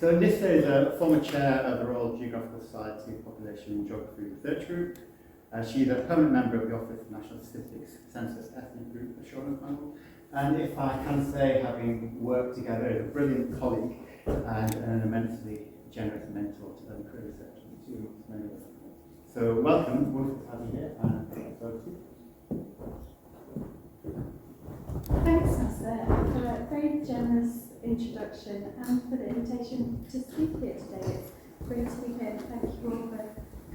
So Nissa is a former chair of the Royal Geographical Society Population and Geography Research Group. She's a permanent member of the Office of National Statistics Census Ethnic Group Assurance Panel. And if I can say, having worked together as a brilliant colleague and an immensely generous mentor to early career research. So welcome, wonderful to have you here, and over to you. Thanks, Nissa, for a very generous introduction and for the invitation to speak here today. It's great to be here. Thank you all for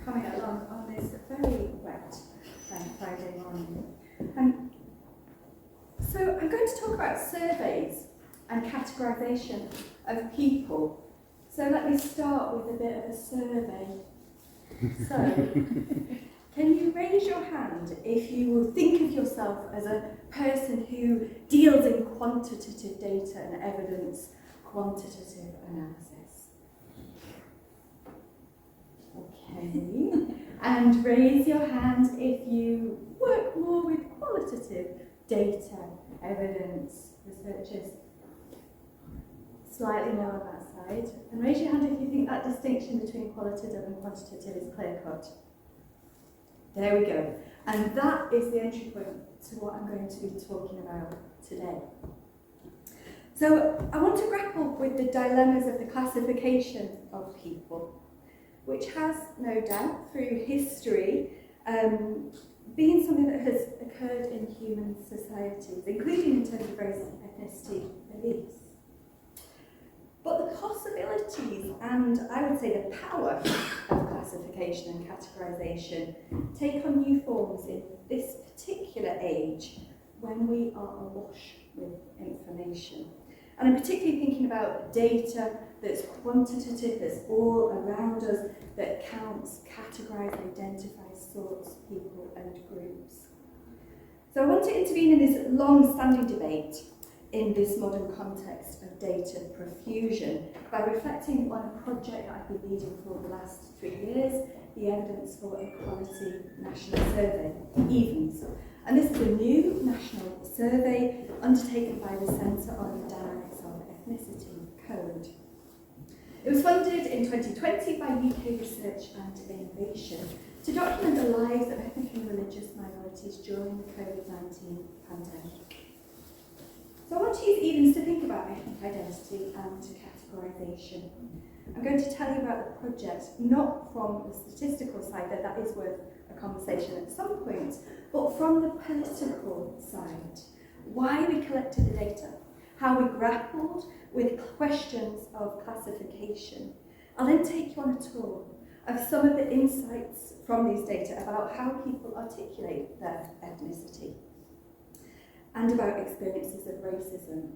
coming along on this very wet Friday morning. So I'm going to talk about surveys and categorisation of people. So let me start with a bit of a survey. So, can you raise your hand if you will think of yourself as a person who deals in quantitative data and evidence quantitative analysis? Okay. And raise your hand if you work more with qualitative data, evidence, researchers. Slightly more on that side. And raise your hand if you think that distinction between qualitative and quantitative is clear-cut. There we go. And that is the entry point to what I'm going to be talking about today. So I want to grapple with the dilemmas of the classification of people, which has, no doubt, through history, been something that has occurred in human societies, including in terms of race, ethnicity, beliefs. But the possibilities and, I would say, the power of classification and categorisation take on new forms in this particular age when we are awash with information. And I'm particularly thinking about data that's quantitative, that's all around us, that counts, categorises, identifies, sorts, people and groups. So I want to intervene in this long-standing debate in this modern context of data profusion by reflecting on a project that I've been leading for the last 3 years, the Evidence for Equality National Survey, EVENS. And this is a new national survey undertaken by the Centre on the Dynamics of Ethnicity Code. It was funded in 2020 by UK Research and Innovation to document the lives of ethnic and religious minorities during the COVID-19 pandemic. So I want to use EVENS to think about ethnic identity and categorisation. I'm going to tell you about the project, not from the statistical side, though that is worth a conversation at some point, but from the political side. Why we collected the data, how we grappled with questions of classification. I'll then take you on a tour of some of the insights from these data about how people articulate their ethnicity, and about experiences of racism.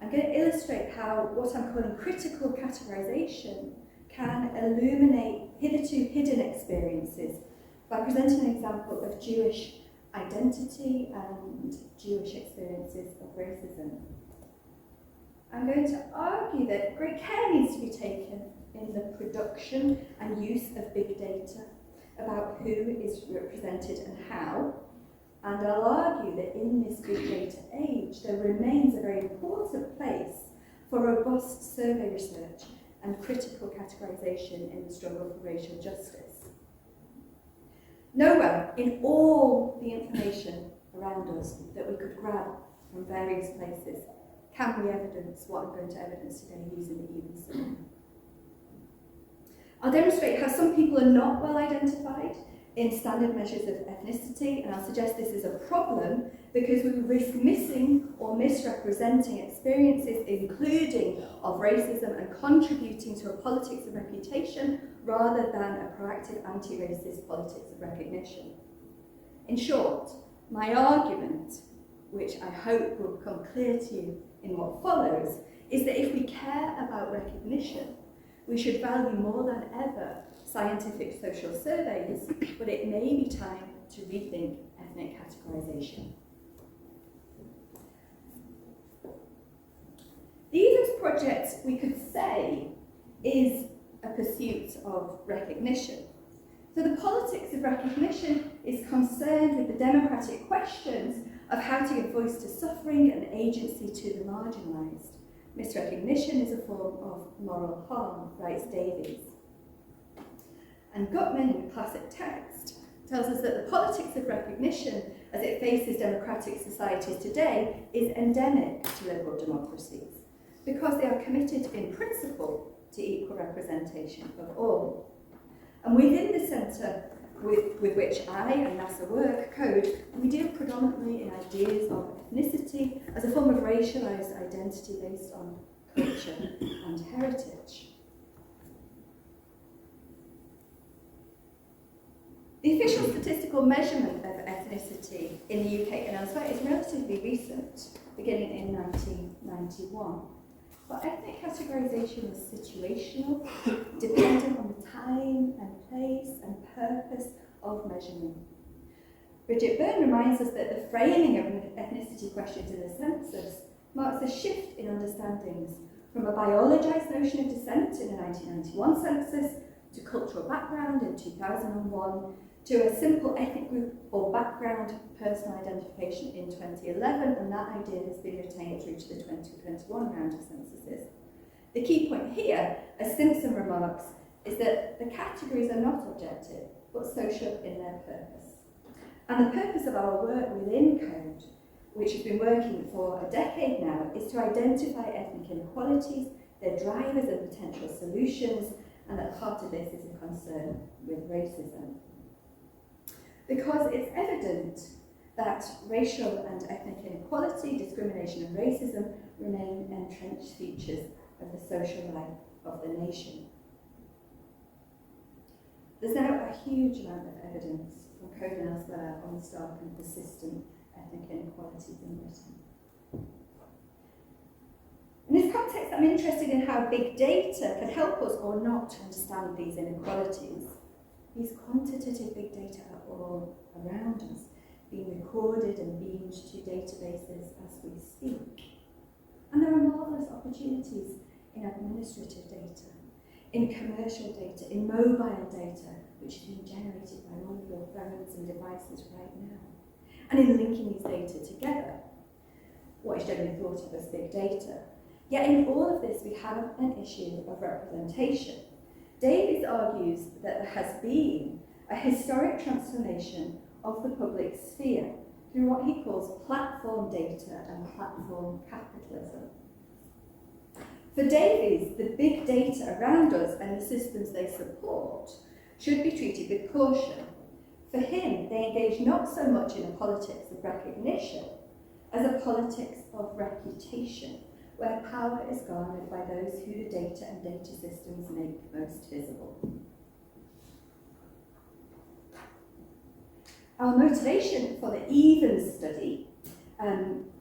I'm going to illustrate how what I'm calling critical categorisation can illuminate hitherto hidden experiences by presenting an example of Jewish identity and Jewish experiences of racism. I'm going to argue that great care needs to be taken in the production and use of big data about who is represented and how. And I'll argue that in this big data age, there remains a very important place for robust survey research and critical categorisation in the struggle for racial justice. Nowhere in all the information around us that we could grab from various places can we evidence what I'm going to evidence today using the EVENS survey. I'll demonstrate how some people are not well identified in standard measures of ethnicity, and I'll suggest this is a problem because we risk missing or misrepresenting experiences, including of racism, and contributing to a politics of reputation rather than a proactive anti-racist politics of recognition. In short, my argument, which I hope will become clear to you in what follows, is that if we care about recognition, we should value more than ever scientific social surveys, but it may be time to rethink ethnic categorisation. The EVENS project, we could say, is a pursuit of recognition. So the politics of recognition is concerned with the democratic questions of how to give voice to suffering and agency to the marginalised. Misrecognition is a form of moral harm, writes Davies. And Gutman, in a classic text, tells us that the politics of recognition as it faces democratic societies today is endemic to liberal democracies because they are committed in principle to equal representation of all. And within the centre with which I and Nissa work, Code, we deal predominantly in ideas of ethnicity as a form of racialised identity based on culture and heritage. The official statistical measurement of ethnicity in the UK and elsewhere is relatively recent, beginning in 1991. But ethnic categorisation is situational, dependent on the time and place and purpose of measurement. Bridget Byrne reminds us that the framing of ethnicity questions in the census marks a shift in understandings from a biologised notion of descent in the 1991 census to cultural background in 2001 to a simple ethnic group or background personal identification in 2011, and that idea has been retained through to the 2021 round of censuses. The key point here, as Simpson remarks, is that the categories are not objective, but social in their purpose. And the purpose of our work within Code, which has been working for a decade now, is to identify ethnic inequalities, their drivers and potential solutions, and at the heart of this is a concern with racism. Because it's evident that racial and ethnic inequality, discrimination and racism remain entrenched features of the social life of the nation. There's now a huge amount of evidence from Code and elsewhere on the stark and persistent ethnic inequalities in Britain. In this context, I'm interested in how big data can help us or not to understand these inequalities. These quantitative big data are all around us, being recorded and beamed to databases as we speak. And there are marvellous opportunities in administrative data, in commercial data, in mobile data, which is being generated by all of your phones and devices right now, and in linking these data together, what is generally thought of as big data. Yet in all of this, we have an issue of representation. Davies argues that there has been a historic transformation of the public sphere through what he calls platform data and platform capitalism. For Davies, the big data around us and the systems they support should be treated with caution. For him, they engage not so much in a politics of recognition as a politics of reputation, where power is garnered by those who the data and data systems make most visible. Our motivation for the EVEN study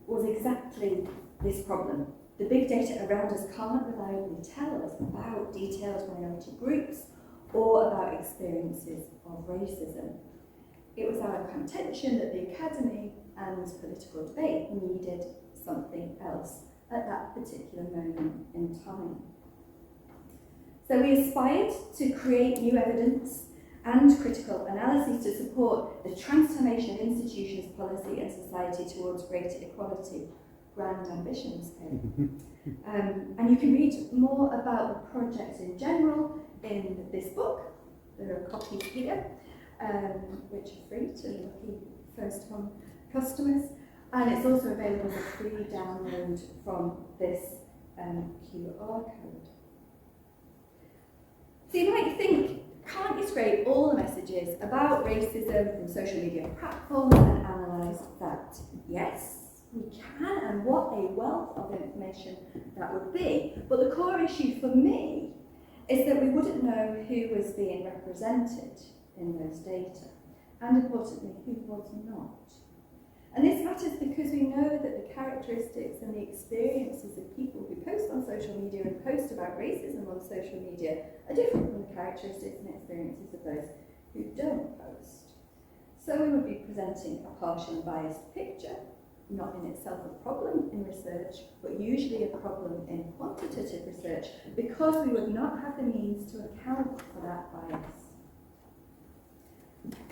was exactly this problem. The big data around us can't reliably tell us about detailed minority groups or about experiences of racism. It was our contention that the academy and political debate needed something else at that particular moment in time. So we aspired to create new evidence and critical analyses to support the transformation of institutions, policy and society towards greater equality. Grand ambitions, and you can read more about the project in general in this book. There are copies here, which are free to lucky first-time customers. And it's also available as a free download from this QR code. So you might think, can't you scrape all the messages about racism from social media platforms and analyse that? Yes, we can, and what a wealth of information that would be. But the core issue for me is that we wouldn't know who was being represented in those data, and importantly, who was not. And this matters because we know that the characteristics and the experiences of people who post on social media and post about racism on social media are different from the characteristics and experiences of those who don't post. So we would be presenting a partial and biased picture, not in itself a problem in research, but usually a problem in quantitative research, because we would not have the means to account for that bias.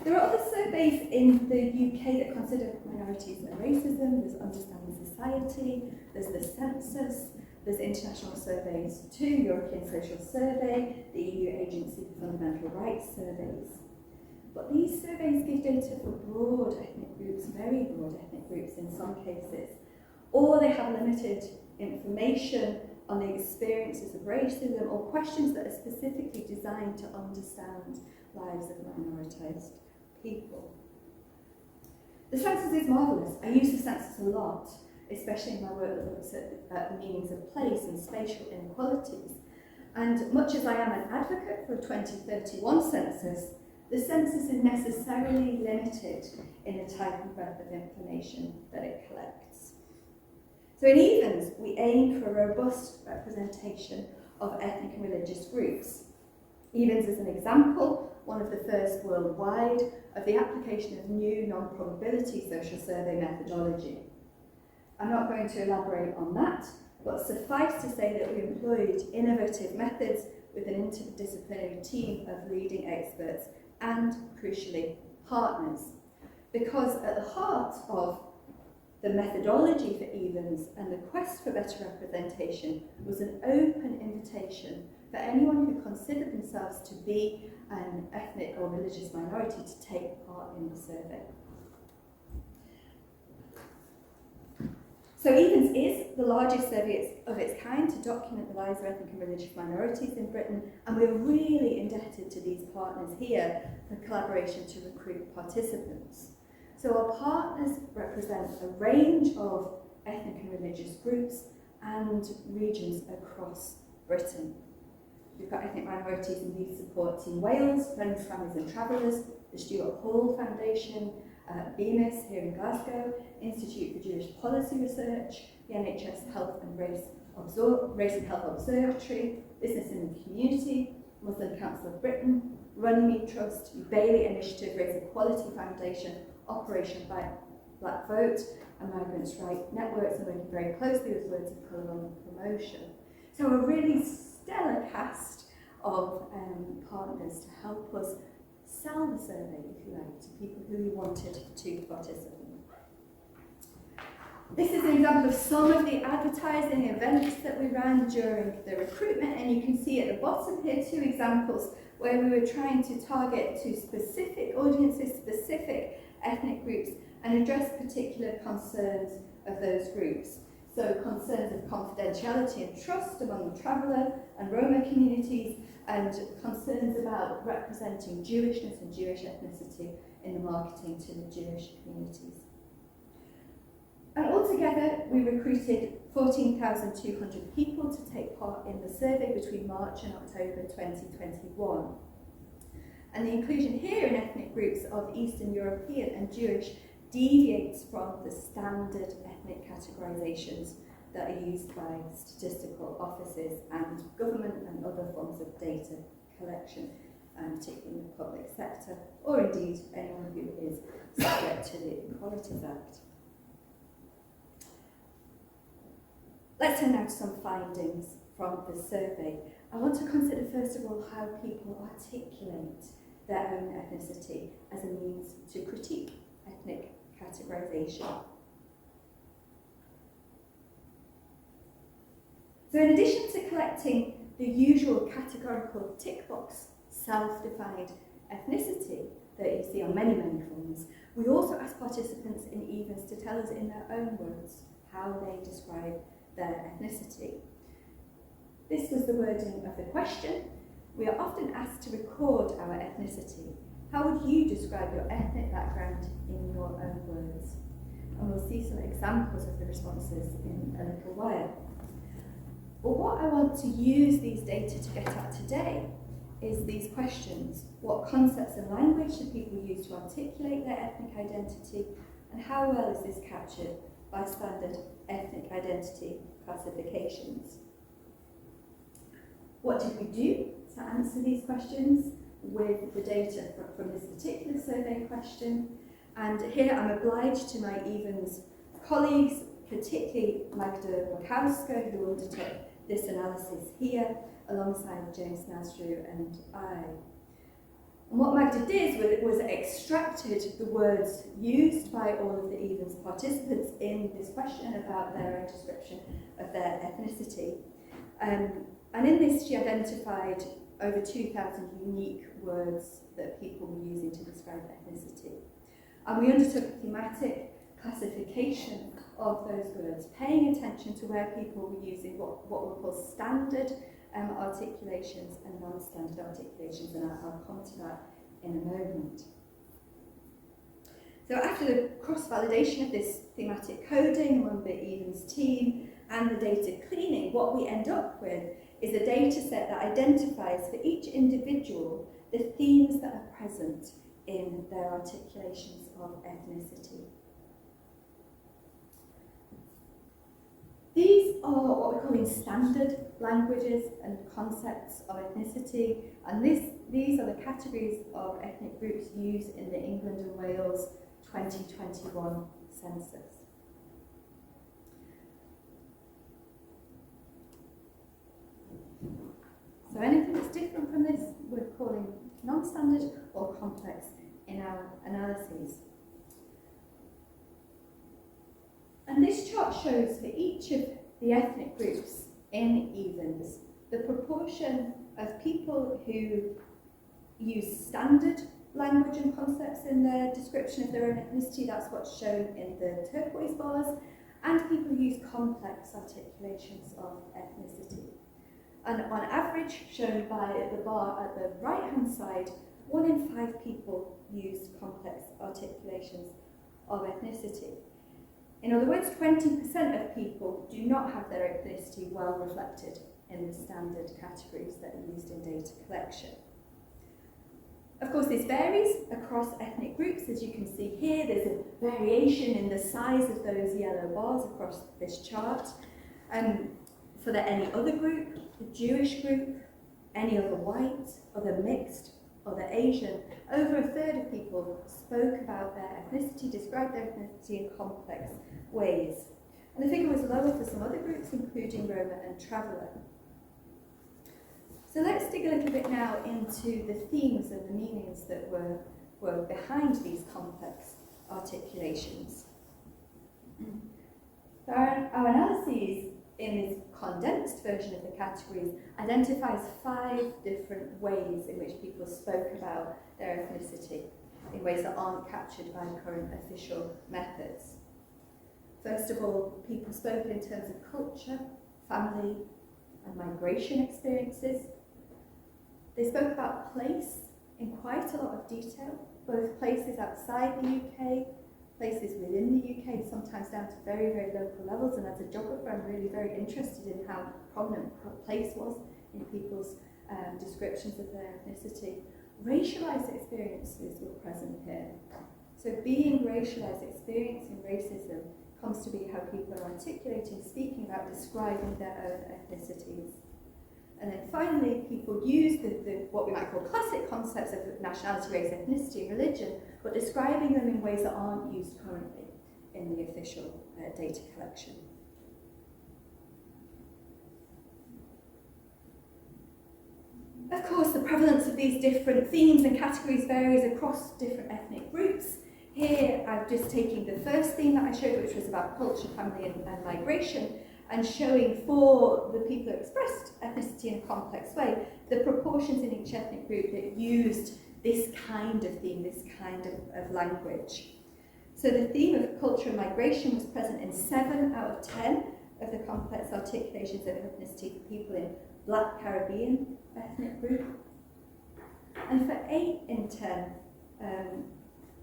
There are other surveys in the UK that consider minorities and racism. There's Understanding Society, there's the Census, There's international surveys too, European Social Survey, the EU Agency for Fundamental Rights surveys. But these surveys give data for broad ethnic groups, very broad ethnic groups in some cases, or they have limited information on the experiences of racism or questions that are specifically designed to understand lives of minoritized people. The census is marvellous. I use the census a lot, especially in my work that looks at the meanings of place and spatial inequalities. And much as I am an advocate for a 2031 census, the census is necessarily limited in the type and breadth of information that it collects. So in Evans, we aim for a robust representation of ethnic and religious groups. Evans is an example, one of the first worldwide, of the application of new non-probability social survey methodology. I'm not going to elaborate on that, but suffice to say that we employed innovative methods with an interdisciplinary team of leading experts and, crucially, partners. Because at the heart of the methodology for Evans and the quest for better representation was an open invitation for anyone who considered themselves to be an ethnic or religious minority to take part in the survey. So Evans is the largest survey of its kind to document the lives of ethnic and religious minorities in Britain, and we're really indebted to these partners here for collaboration to recruit participants. So our partners represent a range of ethnic and religious groups and regions across Britain. We've got ethnic minorities and youth support in Wales, Friends, Families and Travellers, the Stuart Hall Foundation, BEMIS here in Glasgow, Institute for Jewish Policy Research, the NHS Health and Race and Health Observatory, Business in the Community, Muslim Council of Britain, Runnymede Trust, Bailey Initiative, Race Equality Foundation, Operation Black Vote, and Migrants' Right Networks, and working very closely with Words of Colour on promotion. So a really stellar cast of partners to help us sell the survey, if you like, to people who wanted to participate. This is an example of some of the advertising events that we ran during the recruitment, and you can see at the bottom here 2 examples where we were trying to target to specific audiences, specific ethnic groups, and address particular concerns of those groups. So concerns of confidentiality and trust among the traveller and Roma communities, and concerns about representing Jewishness and Jewish ethnicity in the marketing to the Jewish communities. And altogether, we recruited 14,200 people to take part in the survey between March and October 2021. And the inclusion here in ethnic groups of Eastern European and Jewish deviates from the standard ethnic categorisations that are used by statistical offices and government and other forms of data collection, particularly in the public sector, or indeed anyone who is subject to the Equalities Act. Let's turn now to some findings from the survey. I want to consider first of all how people articulate their own ethnicity as a means to critique ethnic categorisation. So in addition to collecting the usual categorical tick box self-defined ethnicity that you see on many forms, we also asked participants in Evans to tell us in their own words how they describe their ethnicity. This was the wording of the question. We are often asked to record our ethnicity. How would you describe your ethnic background in your own words? And we'll see some examples of the responses in a little while. But what I want to use these data to get at today is these questions. What concepts and language do people use to articulate their ethnic identity, and how well is this captured by standard ethnic identity classifications? What did we do to answer these questions with the data from this particular survey question? And here I'm obliged to my Evans colleagues, particularly Magda Makowska, who undertook this analysis here alongside James Nasru and I. And what Magda did was extracted the words used by all of the Evens participants in this question about their own description of their ethnicity. And in this she identified over 2,000 unique words that people were using to describe ethnicity. And we undertook a thematic classification of those words, paying attention to where people were using what were called standard articulations and non-standard articulations, and I'll come to that in a moment. So after the cross-validation of this thematic coding among the Evens team and the data cleaning, what we end up with is a data set that identifies for each individual the themes that are present in their articulations of ethnicity. These are what we're calling standard languages and concepts of ethnicity, and these are the categories of ethnic groups used in the England and Wales 2021 census. So anything that's different from this, we're calling non-standard or complex in our analyses. And this chart shows for each of the ethnic groups in Evens the proportion of people who use standard language and concepts in their description of their own ethnicity, that's what's shown in the turquoise bars, and people who use complex articulations of ethnicity. And on average, shown by the bar at the right-hand side, 1 in 5 people use complex articulations of ethnicity. In other words, 20% of people do not have their ethnicity well reflected in the standard categories that are used in data collection. Of course, this varies across ethnic groups. As you can see here, there's a variation in the size of those yellow bars across this chart. For any other group, the Jewish group, any other white, other mixed, other Asian, over a third of people spoke about their ethnicity, described their ethnicity in complex ways. And the figure was lower for some other groups, including Roma and Traveller. So let's dig a little bit now into the themes and the meanings that were behind these complex articulations. So our analyses in this condensed version of the categories identifies 5 different ways in which people spoke about their ethnicity, in ways that aren't captured by current official methods. First of all, people spoke in terms of culture, family, and migration experiences. They spoke about place in quite a lot of detail, both places outside the UK, places within the UK, sometimes down to very, very local levels. And as a geographer, I'm really very interested in how prominent place was in people's descriptions of their ethnicity. Racialised experiences were present here. So being racialised, experiencing racism, comes to be how people are articulating, speaking about, describing their own ethnicities. And then finally, people use the what we might call classic concepts of nationality, race, ethnicity, and religion, but describing them in ways that aren't used currently in the official data collection. Of course, the prevalence of these different themes and categories varies across different ethnic groups. Here, I've just taken the first theme that I showed, which was about culture, family, and migration, and showing for the people who expressed ethnicity in a complex way, the proportions in each ethnic group that used this kind of theme, this kind of language. So the theme of culture and migration was present in 7 out of 10 of the complex articulations of ethnicity for people in Black Caribbean ethnic group, and for 8 in 10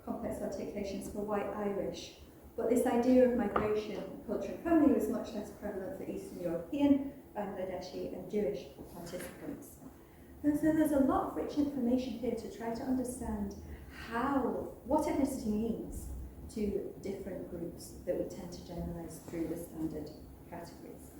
complex articulations for white Irish. But this idea of migration, culture and family was much less prevalent for Eastern European, Bangladeshi and Jewish participants. And so there's a lot of rich information here to try to understand what ethnicity means to different groups that we tend to generalise through the standard categories.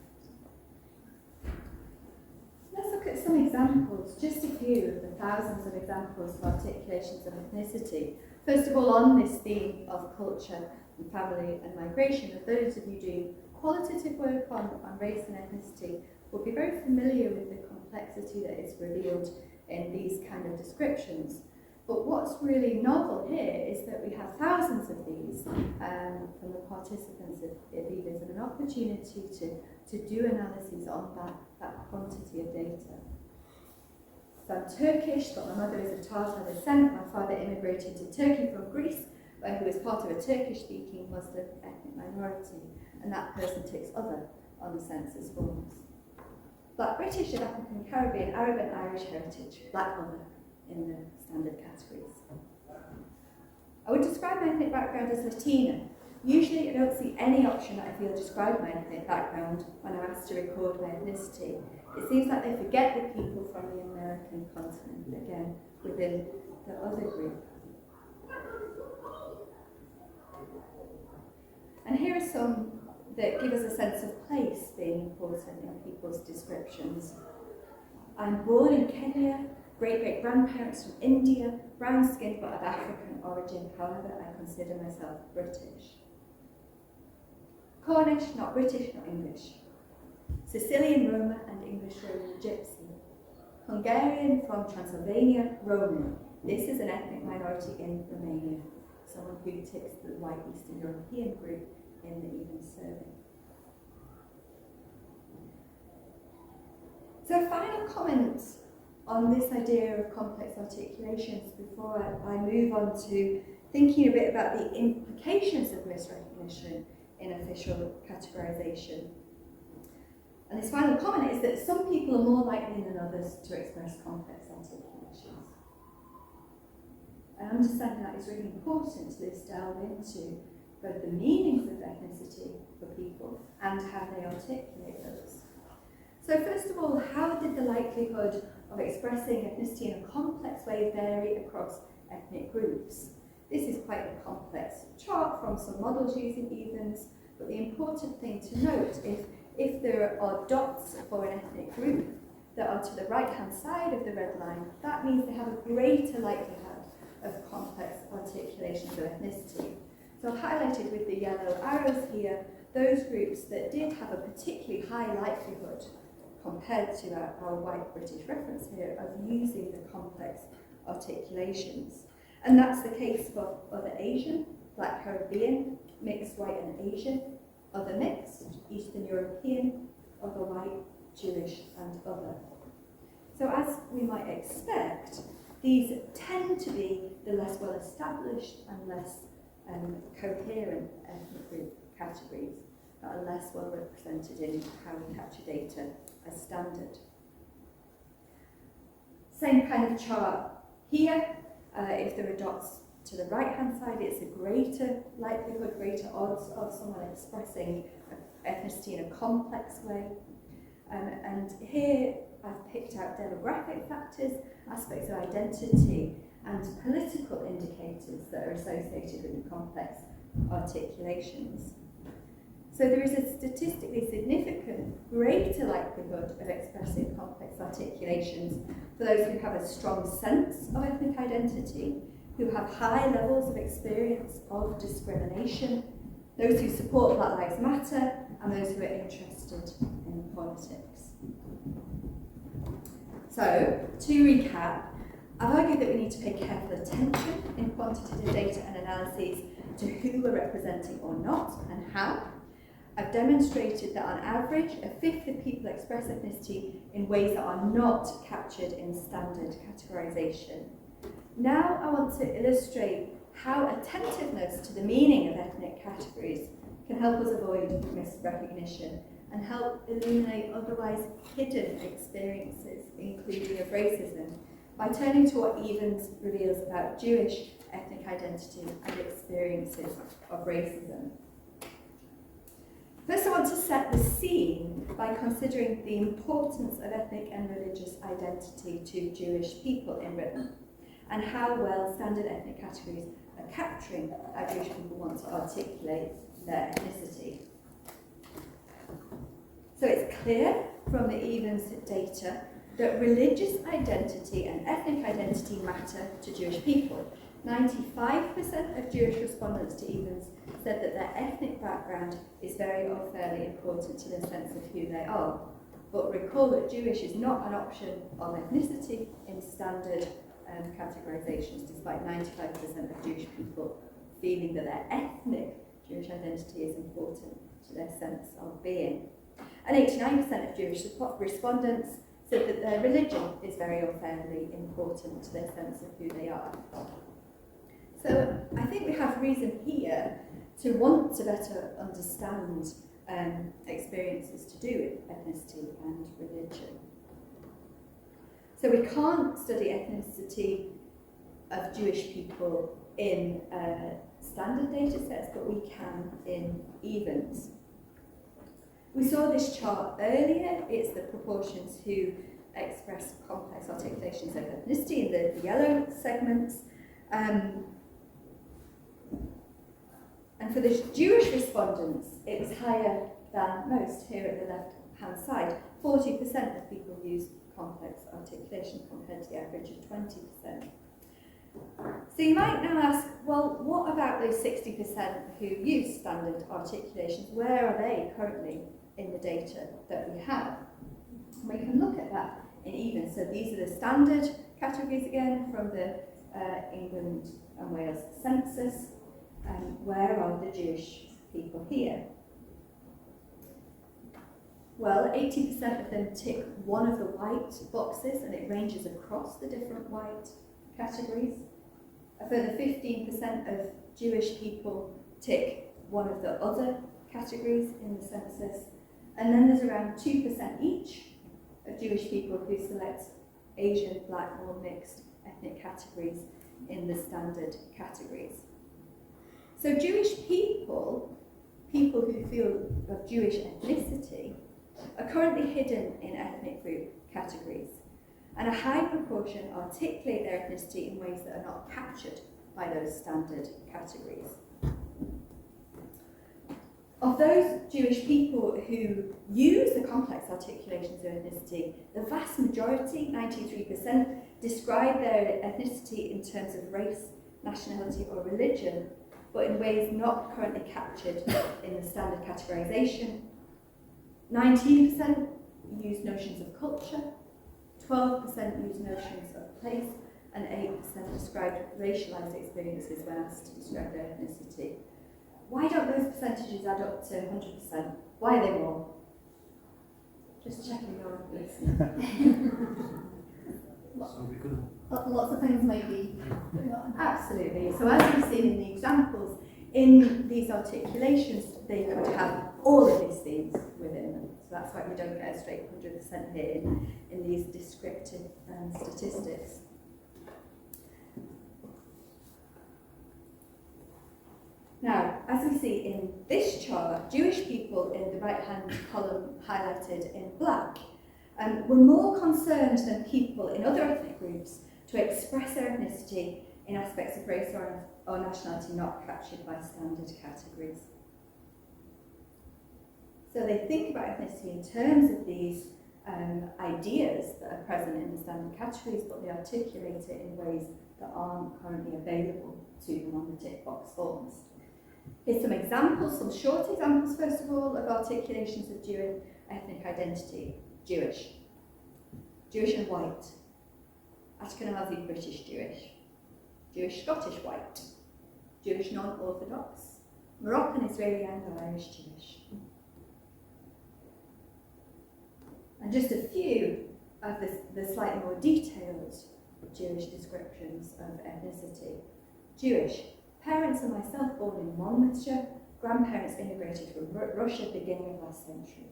Let's look at some examples, just a few of the thousands of examples of articulations of ethnicity. First of all, on this theme of culture and family and migration, and those of you doing qualitative work on race and ethnicity will be very familiar with the complexity that is revealed in these kind of descriptions. But what's really novel here is that we have thousands of these from the participants of EVAs and an opportunity to do analyses on that quantity of data. So I'm Turkish, but my mother is of Tatar descent. My father immigrated to Turkey from Greece, where he was part of a Turkish-speaking Muslim ethnic minority, and that person ticks other on the census forms. Black British and African Caribbean, Arab and Irish heritage, black other in the standard categories. I would describe my ethnic background as Latina. Usually I don't see any option that I feel describe my ethnic background when I'm asked to record my ethnicity. It seems like they forget the people from the American continent, again, within the other group. And here are some that give us a sense of place being important in people's descriptions. I'm born in Kenya, great-great-grandparents from India, brown-skinned but of African origin, however I consider myself British. Cornish, not British, not English. Sicilian Roma and English Roman Gypsy. Hungarian from Transylvania, Roman. This is an ethnic minority in Romania, someone who ticks the white Eastern European group in the even survey. So a final comment on this idea of complex articulations before I move on to thinking a bit about the implications of misrecognition in official categorisation. And this final comment is that some people are more likely than others to express complex articulations. And understanding that is really important to this delve into both the meanings of ethnicity for people and how they articulate those. So first of all, how did the likelihood of expressing ethnicity in a complex way vary across ethnic groups? This is quite a complex chart from some models using evens, but the important thing to note is if there are dots for an ethnic group that are to the right-hand side of the red line, that means they have a greater likelihood of complex articulations of ethnicity. So I've highlighted with the yellow arrows here those groups that did have a particularly high likelihood compared to our white British reference here of using the complex articulations. And that's the case for other Asian, Black Caribbean, mixed white and Asian, other mixed, Eastern European, other white, Jewish and other. So as we might expect, these tend to be the less well established and less coherent ethnic group categories that are less well represented in how we capture data as standard. Same kind of chart here. If there are dots to the right-hand side, it's a greater likelihood, greater odds of someone expressing ethnicity in a complex way. And here I've picked out demographic factors, aspects of identity, and political indicators that are associated with the complex articulations. So there is a statistically significant greater likelihood of expressing complex articulations for those who have a strong sense of ethnic identity, who have high levels of experience of discrimination, those who support Black Lives Matter, and those who are interested in politics. So, to recap, I've argued that we need to pay careful attention in quantitative data and analyses to who we're representing or not, and how. I've demonstrated that on average, a fifth of people express ethnicity in ways that are not captured in standard categorisation. Now I want to illustrate how attentiveness to the meaning of ethnic categories can help us avoid misrecognition and help illuminate otherwise hidden experiences, including of racism, by turning to what Evans reveals about Jewish ethnic identity and experiences of racism. First, I want to set the scene by considering the importance of ethnic and religious identity to Jewish people in Britain, and how well standard ethnic categories are capturing how Jewish people want to articulate their ethnicity. So it's clear from the Evans data that religious identity and ethnic identity matter to Jewish people. 95% of Jewish respondents to Evans said that their ethnic background is very or fairly important to their sense of who they are. But recall that Jewish is not an option of ethnicity in standard categorisations, despite 95% of Jewish people feeling that their ethnic Jewish identity is important to their sense of being. And 89% of Jewish respondents said that their religion is very unfairly important to their sense of who they are. So I think we have reason here to want to better understand experiences to do with ethnicity and religion. So we can't study ethnicity of Jewish people in standard data sets, but we can in evens. We saw this chart earlier. It's the proportions who express complex articulations of ethnicity in the yellow segments. And for the Jewish respondents, it was higher than most here at the left-hand side. 40% of people use complex articulation compared to the average of 20%. So you might now ask, well, what about those 60% who use standard articulations? Where are they currently in the data that we have? And we can look at that in even. So these are the standard categories again from the England and Wales census. Where are the Jewish people here? Well, 80% of them tick one of the white boxes, and it ranges across the different white categories. A further 15% of Jewish people tick one of the other categories in the census. And then there's around 2% each of Jewish people who select Asian, Black, or mixed ethnic categories in the standard categories. So Jewish people who feel of Jewish ethnicity, are currently hidden in ethnic group categories, and a high proportion articulate their ethnicity in ways that are not captured by those standard categories. Of those Jewish people who use the complex articulations of ethnicity, the vast majority, 93%, describe their ethnicity in terms of race, nationality, or religion, but in ways not currently captured in the standard categorisation. 19% use notions of culture, 12% use notions of place, and 8% described racialised experiences when asked to describe their ethnicity. Why don't those percentages add up to 100%? Why are they more? Just checking your listening. Lots of things maybe. Absolutely. So as we've seen in the examples, in these articulations, they could have all of these things within them. So that's why we don't get a straight 100% here in these descriptive statistics. Now, as we see in this chart, Jewish people in the right-hand column highlighted in black were more concerned than people in other ethnic groups to express their ethnicity in aspects of race or nationality not captured by standard categories. So they think about ethnicity in terms of these ideas that are present in the standard categories, but they articulate it in ways that aren't currently available to them on the tick box forms. Here's some examples, some short examples first of all, of articulations of Jewish ethnic identity. Jewish. Jewish and white. Ashkenazi British Jewish. Jewish Scottish white. Jewish non-Orthodox. Moroccan Israeli and Irish Jewish. And just a few of the slightly more detailed Jewish descriptions of ethnicity. Jewish. Parents and myself born in Monmouthshire, grandparents immigrated from Russia beginning of last century.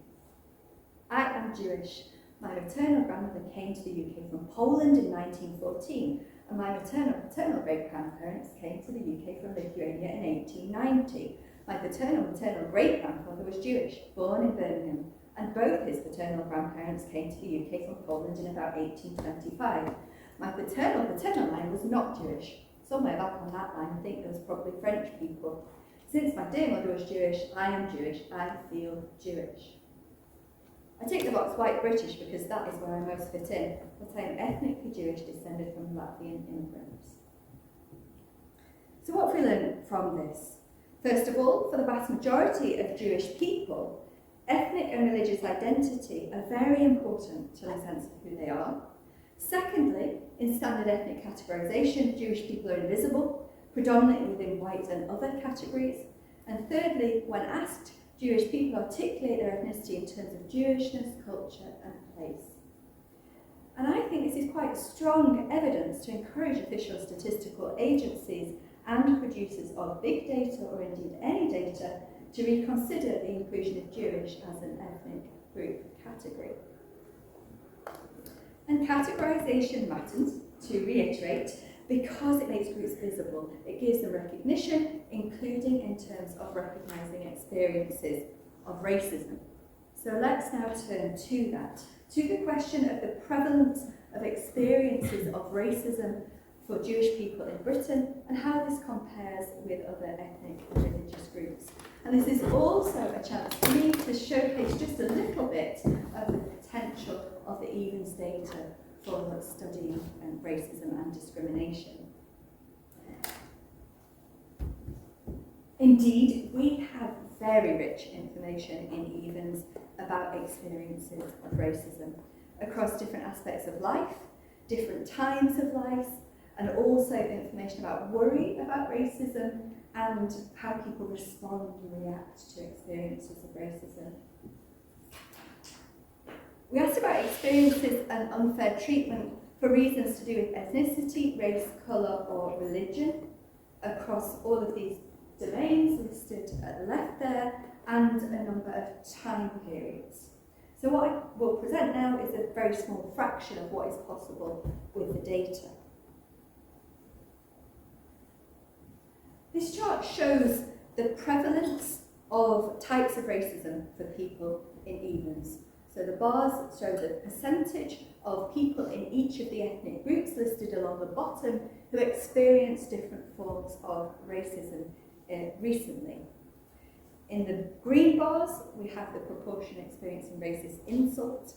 I am Jewish. My maternal grandmother came to the UK from Poland in 1914, and my maternal and paternal great-grandparents came to the UK from Lithuania in 1890. My paternal great-grandfather was Jewish, born in Birmingham, and both his paternal grandparents came to the UK from Poland in about 1825. My paternal line was not Jewish. Somewhere back on that line, I think there was probably French people. Since my dear mother was Jewish, I am Jewish, I feel Jewish. I tick the box white British because that is where I most fit in, but I am ethnically Jewish, descended from Latvian immigrants. So what have we learned from this? First of all, for the vast majority of Jewish people, ethnic and religious identity are very important to the sense of who they are. Secondly, in standard ethnic categorisation, Jewish people are invisible, predominantly within white and other categories. And thirdly, when asked, Jewish people articulate their ethnicity in terms of Jewishness, culture and place. And I think this is quite strong evidence to encourage official statistical agencies and producers of big data, or indeed any data, to reconsider the inclusion of Jewish as an ethnic group category. And categorisation matters, to reiterate, because it makes groups visible. It gives them recognition, including in terms of recognising experiences of racism. So let's now turn to that, to the question of the prevalence of experiences of racism for Jewish people in Britain and how this compares with other ethnic and religious groups. And this is also a chance for me to showcase just a little bit of the potential of the Evens data for studying racism and discrimination. Indeed, we have very rich information in Evens about experiences of racism across different aspects of life, different times of life, and also information about worry about racism and how people respond and react to experiences of racism. We asked about experiences and unfair treatment for reasons to do with ethnicity, race, colour or religion across all of these domains listed at the left there, and a number of time periods. So what I will present now is a very small fraction of what is possible with the data. This chart shows the prevalence of types of racism for people in Evens. So the bars show the percentage of people in each of the ethnic groups listed along the bottom who experience different forms of racism recently. In the green bars, we have the proportion experiencing racist insult.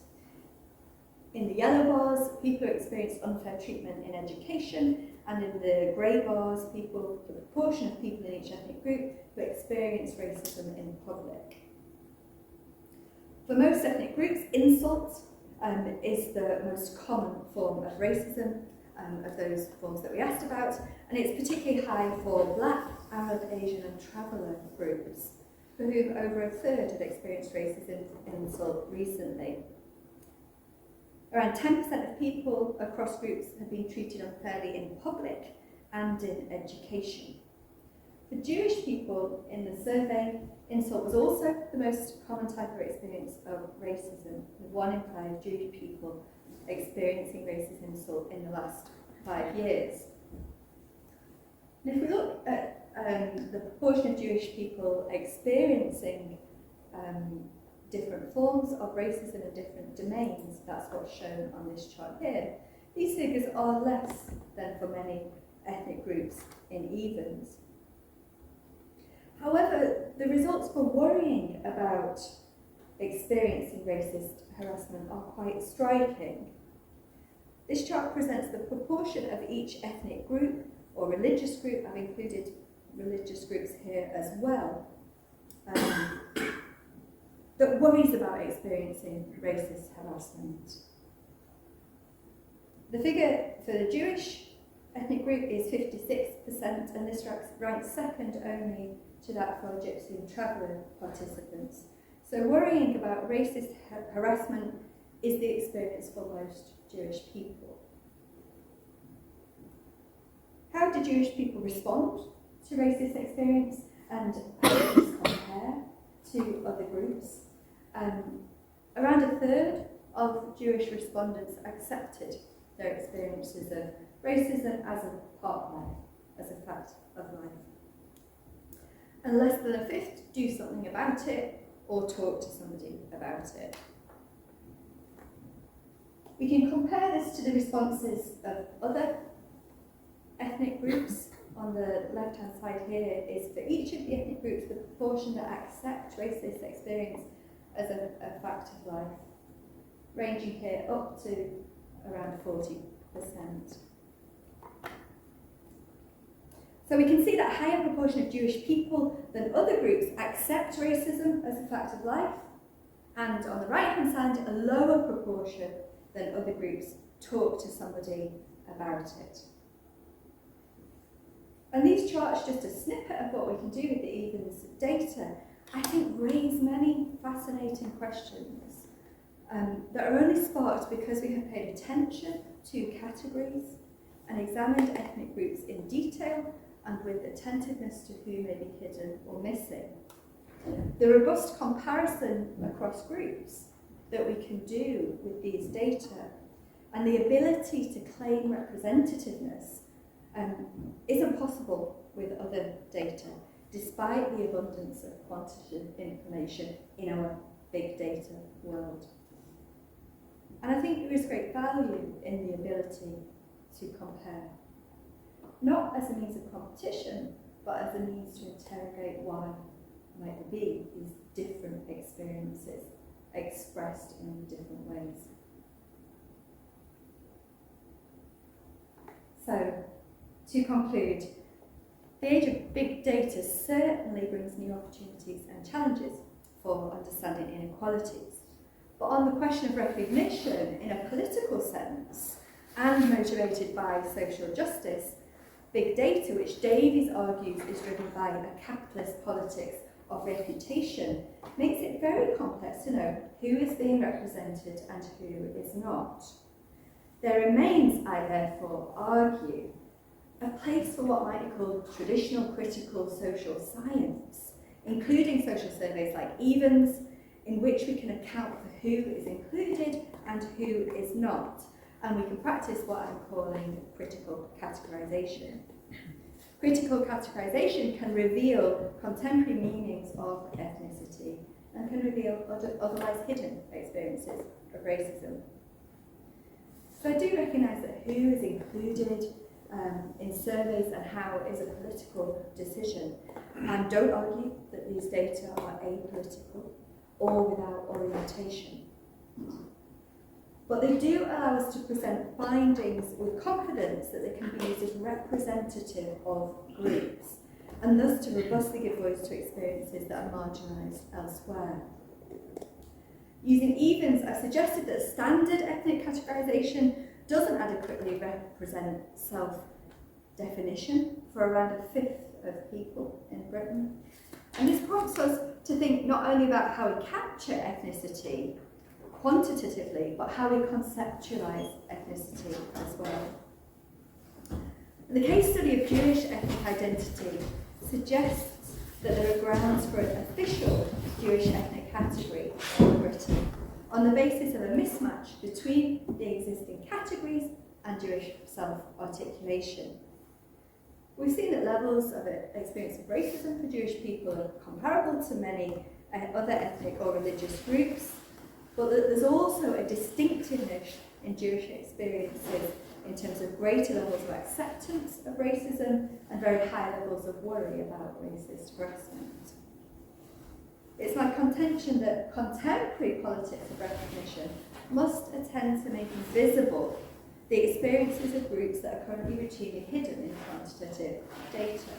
In the yellow bars, people who experience unfair treatment in education, and in the grey bars, the proportion of people in each ethnic group who experience racism in public. For most ethnic groups, insult is the most common form of racism of those forms that we asked about, and it's particularly high for Black, Arab, Asian and traveller groups, for whom over a third have experienced racism and insult recently. Around 10% of people across groups have been treated unfairly in public and in education. For Jewish people in the survey, insult was also the most common type of experience of racism, with 1 in 5 Jewish people experiencing racist insult in the last 5 years. And if we look at the proportion of Jewish people experiencing different forms of racism in different domains, that's what's shown on this chart here. These figures are less than for many ethnic groups in Evens. However, the results for worrying about experiencing racist harassment are quite striking. This chart presents the proportion of each ethnic group or religious group. I've included religious groups here as well, that worries about experiencing racist harassment. The figure for the Jewish ethnic group is 56%, and this ranks second only to that for Gypsy and traveller participants. So worrying about racist harassment is the experience for most Jewish people. How do Jewish people respond to racist experience, and how does this compare to other groups? Around a third of Jewish respondents accepted their experiences of racism as a part of life, as a fact of life. And less than a fifth do something about it or talk to somebody about it. We can compare this to the responses of other ethnic groups. On the left-hand side here is for each of the ethnic groups the proportion that accept racist experience as a fact of life, ranging here up to around 40%. So we can see that a higher proportion of Jewish people than other groups accept racism as a fact of life, and on the right-hand side, a lower proportion than other groups talk to somebody about it. And these charts, just a snippet of what we can do with the evens data, I think raise many fascinating questions that are only sparked because we have paid attention to categories and examined ethnic groups in detail and with attentiveness to who may be hidden or missing. The robust comparison across groups that we can do with these data and the ability to claim representativeness isn't possible with other data, despite the abundance of quantitative information in our big data world. And I think there is great value in the ability to compare, not as a means of competition, but as a means to interrogate why might there be these different experiences expressed in different ways. So, to conclude, the age of big data certainly brings new opportunities and challenges for understanding inequalities. But on the question of recognition in a political sense and motivated by social justice, big data, which Davies argues is driven by a capitalist politics of reputation, makes it very complex to know who is being represented and who is not. There remains, I therefore argue, a place for what might be called traditional critical social science, including social surveys like evens, in which we can account for who is included and who is not, and we can practice what I'm calling critical categorisation. Critical categorisation can reveal contemporary meanings of ethnicity and can reveal otherwise hidden experiences of racism. So I do recognise that who is included in surveys and how is a political decision, and don't argue that these data are apolitical or without orientation. But they do allow us to present findings with confidence that they can be used as representative of groups, and thus to robustly give voice to experiences that are marginalised elsewhere. Using evens, I've suggested that standard ethnic categorisation doesn't adequately represent self-definition for around a fifth of people in Britain. And this prompts us to think not only about how we capture ethnicity quantitatively, but how we conceptualise ethnicity as well. The case study of Jewish ethnic identity suggests that there are grounds for an official Jewish ethnic category in Britain on the basis of a mismatch between the existing categories and Jewish self-articulation. We've seen that levels of experience of racism for Jewish people are comparable to many other ethnic or religious groups, but that there's also a distinctiveness in Jewish experiences in terms of greater levels of acceptance of racism and very high levels of worry about racist harassment. It's my contention that contemporary politics of recognition must attend to making visible the experiences of groups that are currently routinely hidden in quantitative data.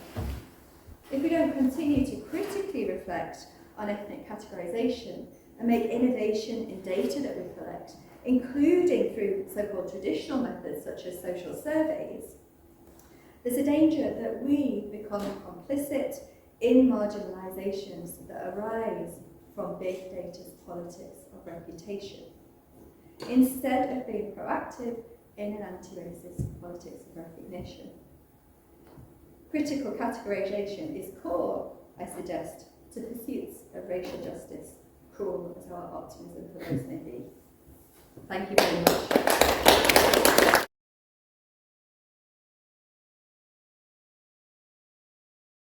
If we don't continue to critically reflect on ethnic categorisation and make innovation in data that we collect, including through so-called traditional methods such as social surveys, there's a danger that we become complicit in marginalisations that arise from big data's politics of reputation, instead of being proactive in an anti-racist politics of recognition. Critical categorisation is core, I suggest, to pursuits of racial justice, cruel as our optimism for those may be. Thank you very much.